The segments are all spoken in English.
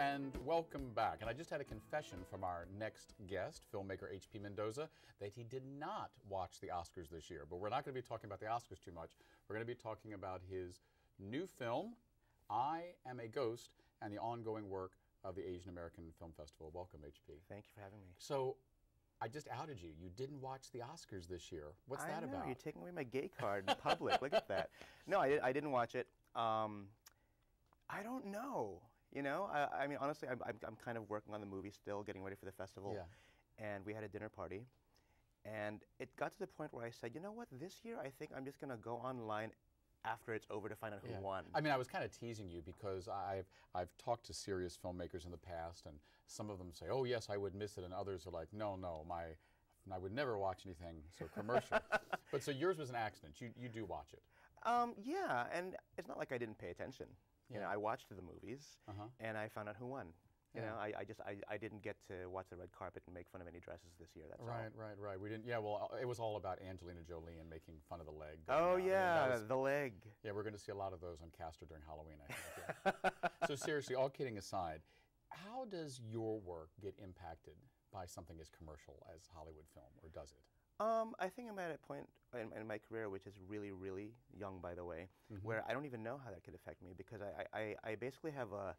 and welcome back. And I just had a confession from our next guest, filmmaker H.P. Mendoza, that he did not watch the Oscars this year. But we're not going to be talking about the Oscars too much. We're going to be talking about his new film, I Am a Ghost, and the ongoing work of the Asian American Film Festival. Welcome, H.P. Thank you for having me. So, I just outed you. You didn't watch the Oscars this year. What's that about? You're taking away my gay card in public. Look at that. No, I didn't watch it. I don't know. You know, I mean, honestly, I'm kind of working on the movie still, getting ready for the festival. Yeah. And we had a dinner party. And it got to the point where I said, you know what, this year I think I'm just going to go online after it's over to find out who won. I mean, I was kind of teasing you because I've talked to serious filmmakers in the past, and some of them say, oh, yes, I would miss it, and others are like, no, I would never watch anything so commercial. But so yours was an accident. You do watch it. Yeah, and it's not like I didn't pay attention. You know, I watched the movies, and I found out who won. You know, I didn't get to watch the red carpet and make fun of any dresses this year. That's all. Right. We didn't. Yeah, well, it was all about Angelina Jolie and making fun of the leg. Oh yeah, the leg. Yeah, we're going to see a lot of those on Castor during Halloween, I think. Yeah. So seriously, all kidding aside, how does your work get impacted by something as commercial as Hollywood film, or does it? I think I'm at a point in my career, which is really, really young, by the way, where I don't even know how that could affect me, because I basically have a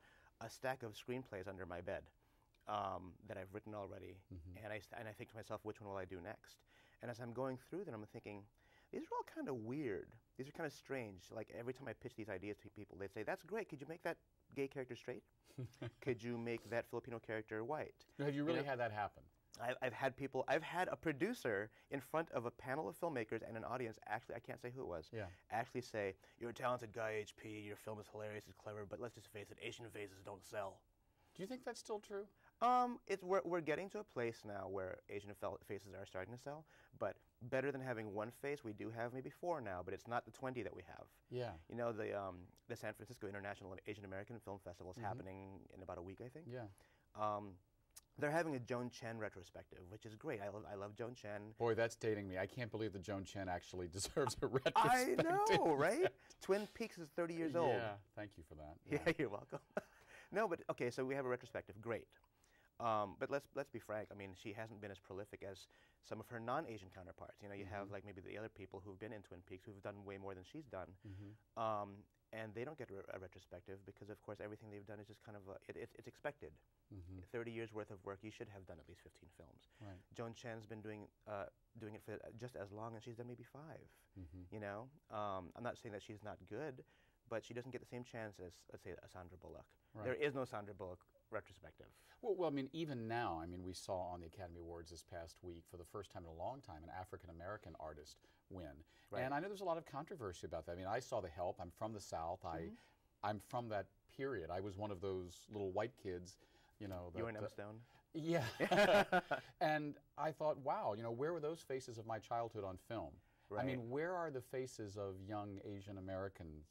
stack of screenplays under my bed that I've written already, and I think to myself, which one will I do next? And as I'm going through them, I'm thinking, these are all kind of weird. These are kind of strange. Like every time I pitch these ideas to people, they'd say, that's great, could you make that gay character straight? Could you make that Filipino character white? Have you really had that happen? I've had a producer in front of a panel of filmmakers and an audience, actually, I can't say who it was, actually say, you're a talented guy, HP, your film is hilarious, it's clever, but let's just face it, Asian faces don't sell. Do you think that's still true? We're getting to a place now where Asian faces are starting to sell, but better than having one face, we do have maybe 4 now, but it's not the 20 that we have. Yeah. You know, the San Francisco International Asian American Film Festival is happening in about a week, I think. Yeah. They're having a Joan Chen retrospective, which is great. I love Joan Chen. Boy, that's dating me. I can't believe that Joan Chen actually deserves a retrospective. I know, right? Twin Peaks is 30 years old. Yeah, thank you for that. Yeah, you're welcome. No, but okay, so we have a retrospective. Great. But let's be frank. I mean, she hasn't been as prolific as some of her non-Asian counterparts. You know, you have like maybe the other people who've been in Twin Peaks who've done way more than she's done. And they don't get a retrospective because, of course, everything they've done is just kind of, it's expected. 30 years worth of work, you should have done at least 15 films. Right. Joan Chen's been doing it for just as long, and she's done maybe 5. You know, I'm not saying that she's not good, but she doesn't get the same chance as, let's say, a Sandra Bullock. Right. There is no Sandra Bullock retrospective. Well, I mean, even now, I mean, we saw on the Academy Awards this past week, for the first time in a long time, an African-American artist win. Right. And I know there's a lot of controversy about that. I mean, I saw The Help. I'm from the South. I'm from that period. I was one of those little white kids, you know. You were an Emma Stone? Yeah. And I thought, wow, you know, where were those faces of my childhood on film? Right. I mean, where are the faces of young Asian Americans,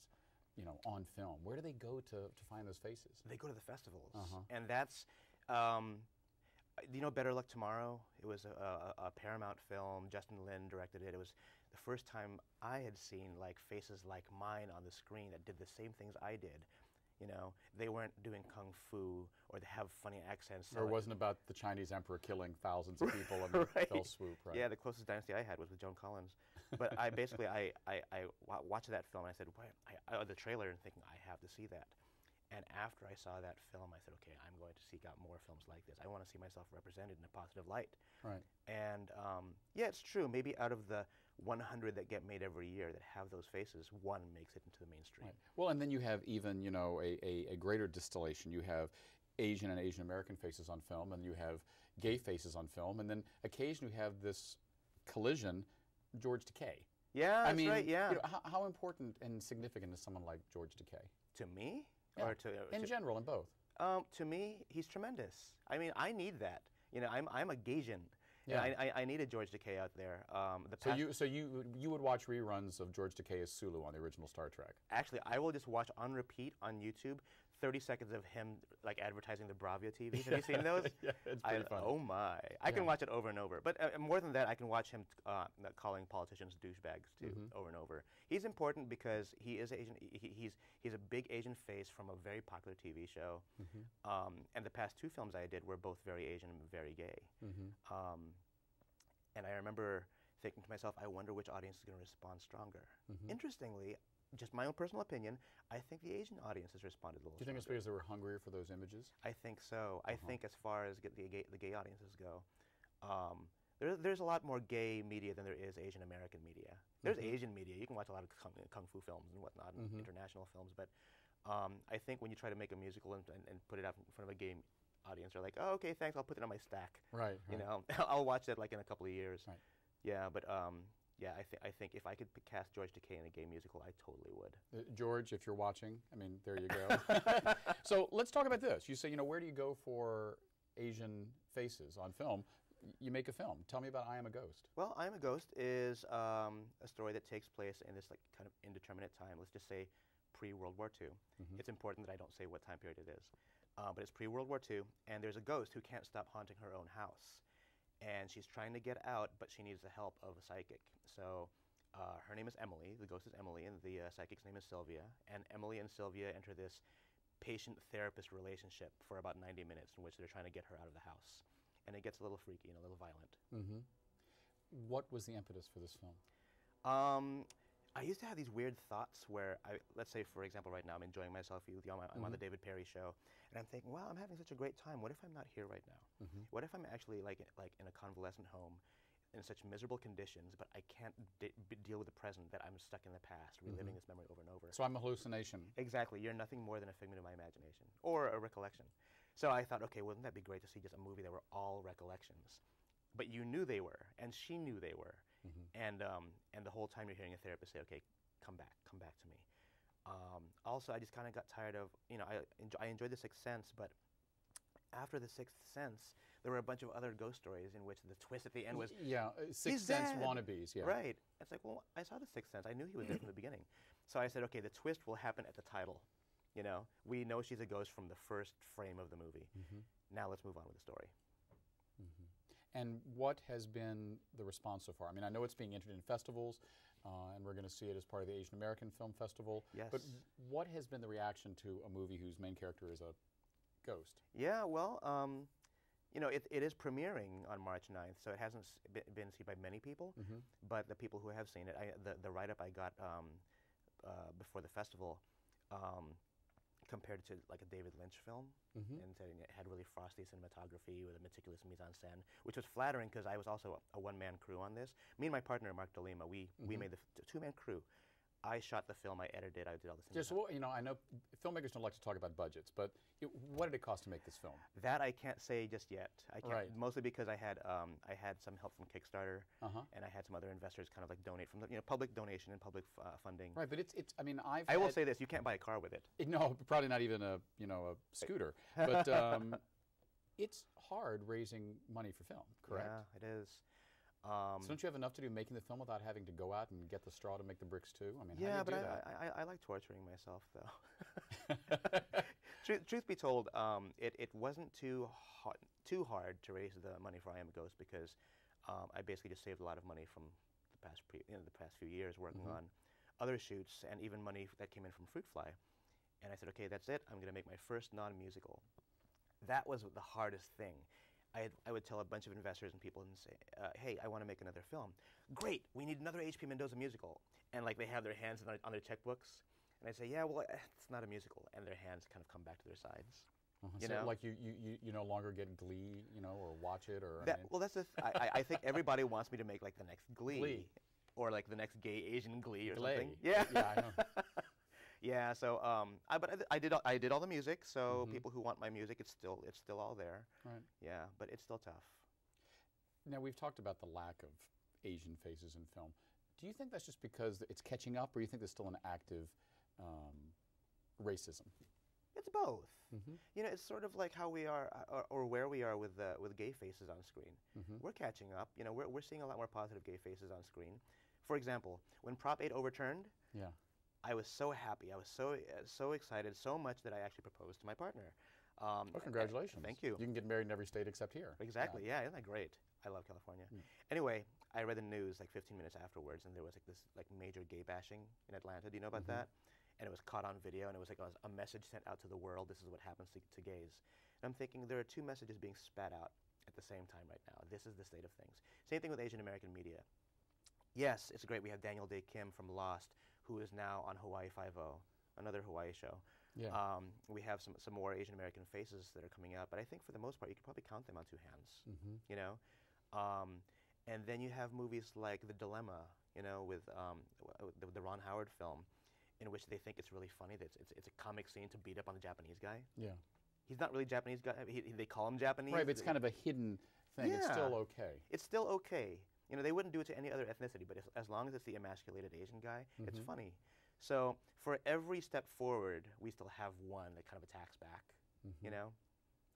you know, on film? Where do they go to find those faces? They go to the festivals. And that's, do you know Better Luck Tomorrow? It was a Paramount film. Justin Lin directed it. It was the first time I had seen like faces like mine on the screen that did the same things I did. You know, they weren't doing kung fu or they have funny accents. Or it wasn't about the Chinese emperor killing thousands of people in a fell swoop, right? Yeah, the closest dynasty I had was with Joan Collins. But I basically, I watched that film and I said, the trailer, and thinking, I have to see that. And after I saw that film, I said, okay, I'm going to seek out more films like this. I want to see myself represented in a positive light. Right. And yeah, it's true. Maybe out of the 100 that get made every year that have those faces, 1 makes it into the mainstream. Right. Well, and then you have even, you know, a greater distillation. You have Asian and Asian American faces on film, and you have gay faces on film, and then occasionally you have this collision, George Takei. Yeah, that's right, yeah. You know, how important and significant is someone like George Takei? To me? Yeah. Or in general, in both. To me, he's tremendous. I mean, I need that. You know, I'm a Gaysian. Yeah. I need a George Takei out there. So you would watch reruns of George Takei as Sulu on the original Star Trek? Actually, I will just watch on repeat on YouTube 30 seconds of him like advertising the Bravia TV. Have you seen those? Yeah, it's pretty funny. Oh my! I can watch it over and over. But more than that, I can watch him calling politicians douchebags too, over and over. He's important because he is Asian. He's a big Asian face from a very popular TV show. And the past 2 films I did were both very Asian and very gay. And I remember thinking to myself, I wonder which audience is going to respond stronger. Interestingly, just my own personal opinion, I think the Asian audience has responded a little. Do you think it's because they were hungrier for those images? I think so. I think as far as the gay audiences go, there's a lot more gay media than there is Asian American media. There's Asian media. You can watch a lot of kung fu films and whatnot, and international films. But I think when you try to make a musical and put it out in front of a gay audience, they're like, oh, okay, thanks, I'll put it on my stack. Right. You know, I'll watch that like in a couple of years. Right. Yeah, but yeah, I think if I could cast George Takei in a gay musical, I totally would. George, if you're watching, I mean, there you go. So let's talk about this. You say, you know, where do you go for Asian faces on film? You make a film. Tell me about I Am a Ghost. Well, I Am a Ghost is a story that takes place in this like kind of indeterminate time. Let's just say pre-World War II. It's important that I don't say what time period it is. But it's pre-World War II, and there's a ghost who can't stop haunting her own house. And she's trying to get out, but she needs the help of a psychic. So her name is Emily, the ghost is Emily, and the psychic's name is Sylvia. And Emily and Sylvia enter this patient-therapist relationship for about 90 minutes in which they're trying to get her out of the house. And it gets a little freaky and a little violent. What was the impetus for this film? I used to have these weird thoughts where, let's say, for example, right now I'm enjoying myself. I'm on the David Perry show, and I'm thinking, wow, I'm having such a great time. What if I'm not here right now? What if I'm actually like in a convalescent home in such miserable conditions, but I can't deal with the present, that I'm stuck in the past, reliving this memory over and over. So I'm a hallucination. Exactly. You're nothing more than a figment of my imagination or a recollection. So I thought, okay, wouldn't that be great to see just a movie that were all recollections? But you knew they were, and she knew they were. And the whole time you're hearing a therapist say, okay, come back to me. Also, I just kind of got tired of, you know, I enjoyed The Sixth Sense, but after The Sixth Sense, there were a bunch of other ghost stories in which the twist at the end was, Sixth Sense wannabes, Right. It's like, well, I saw The Sixth Sense. I knew he was there from the beginning. So I said, okay, the twist will happen at the title. You know, we know she's a ghost from the first frame of the movie. Now let's move on with the story. And what has been the response so far? I mean, I know it's being entered in festivals, and we're going to see it as part of the Asian American Film Festival. Yes. But what has been the reaction to a movie whose main character is a ghost? Yeah, well, you know, it is premiering on March 9th, so it hasn't been seen by many people. But the people who have seen it, the write-up I got before the festival compared it to like a David Lynch film, and said it had really frosty cinematography with a meticulous mise-en-scène, which was flattering because I was also a one-man crew on this. Me and my partner, Mark DeLima, we made the two-man crew. I shot the film, I edited, I did all the cinematography. Just, well, you know, I know filmmakers don't like to talk about budgets, but what did it cost to make this film? That I can't say just yet. I can't, Right. Mostly because I had some help from Kickstarter, and I had some other investors kind of like donate from the public donation and public funding. Right, but it's I mean, I will say this: you can't buy a car with it. No, probably not even a a scooter. But it's hard raising money for film, correct? Yeah, it is. So don't you have enough to do making the film without having to go out and get the straw to make the bricks too? I mean, yeah, how do you but do that? I like torturing myself though. Truth be told, it wasn't too hard to raise the money for I Am a Ghost because I basically just saved a lot of money from the past few years working on other shoots and even money that came in from Fruit Fly. And I said, okay, that's it. I'm going to make my first non-musical. That was the hardest thing. I would tell a bunch of investors and people and say, hey, I want to make another film. Great, we need another H.P. Mendoza musical. And like they have their hands on their checkbooks. And I say, yeah, well, it's not a musical. And their hands kind of come back to their sides. You so know? like you no longer get Glee, or watch it, or well, that's I think everybody wants me to make like the next Glee. Or like the next gay Asian Glee or something. Yeah. Yeah, I know. Yeah, so but I did all the music, so people who want my music, it's still all there. Right. Yeah, but it's still tough. Now we've talked about the lack of Asian faces in film. Do you think that's just because it's catching up, or do you think there's still an active racism? It's both. You know, it's sort of like how we are, or where we are with gay faces on screen. We're catching up. You know, we're seeing a lot more positive gay faces on screen. For example, when Prop 8 overturned, I was so happy. I was so excited, so much that I actually proposed to my partner. Well, congratulations. Thank you. You can get married in every state except here. Exactly. Yeah, isn't that great? I love California. Anyway, I read the news like 15 minutes afterwards, and there was like this like major gay bashing in Atlanta. Do you know about that? And it was caught on video, and it was like a message sent out to the world. This is what happens to gays. And I'm thinking there are two messages being spat out at the same time right now. This is the state of things. Same thing with Asian American media. Yes, it's great. We have Daniel Day Kim from Lost, who is now on Hawaii Five-0, another Hawaii show. Yeah. We have some more Asian American faces that are coming up, but I think for the most part, you can probably count them on two hands. You know, and then you have movies like The Dilemma, you know, with the Ron Howard film, in which they think it's really funny that it's a comic scene to beat up on the Japanese guy. Yeah. He's not really Japanese guy. They call him Japanese. Right, but it's kind of a hidden thing. Yeah. It's still okay. It's still okay. You know, they wouldn't do it to any other ethnicity, but as long as it's the emasculated Asian guy, it's funny. So for every step forward, we still have one that kind of attacks back, you know?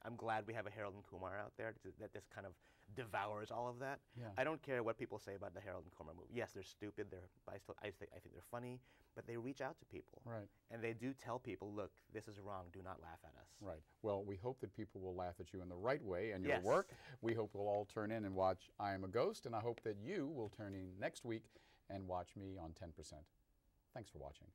I'm glad we have a Harold and Kumar out there that this kind of devours all of that. Yeah. I don't care what people say about the Harold and Kumar movie. Yes, they're stupid. I think they're funny, but they reach out to people. Right. And they do tell people, look, this is wrong. Do not laugh at us. Right. Well, we hope that people will laugh at you in the right way and your work. We hope we'll all turn in and watch I Am a Ghost, and I hope that you will turn in next week and watch me on 10%. Thanks for watching.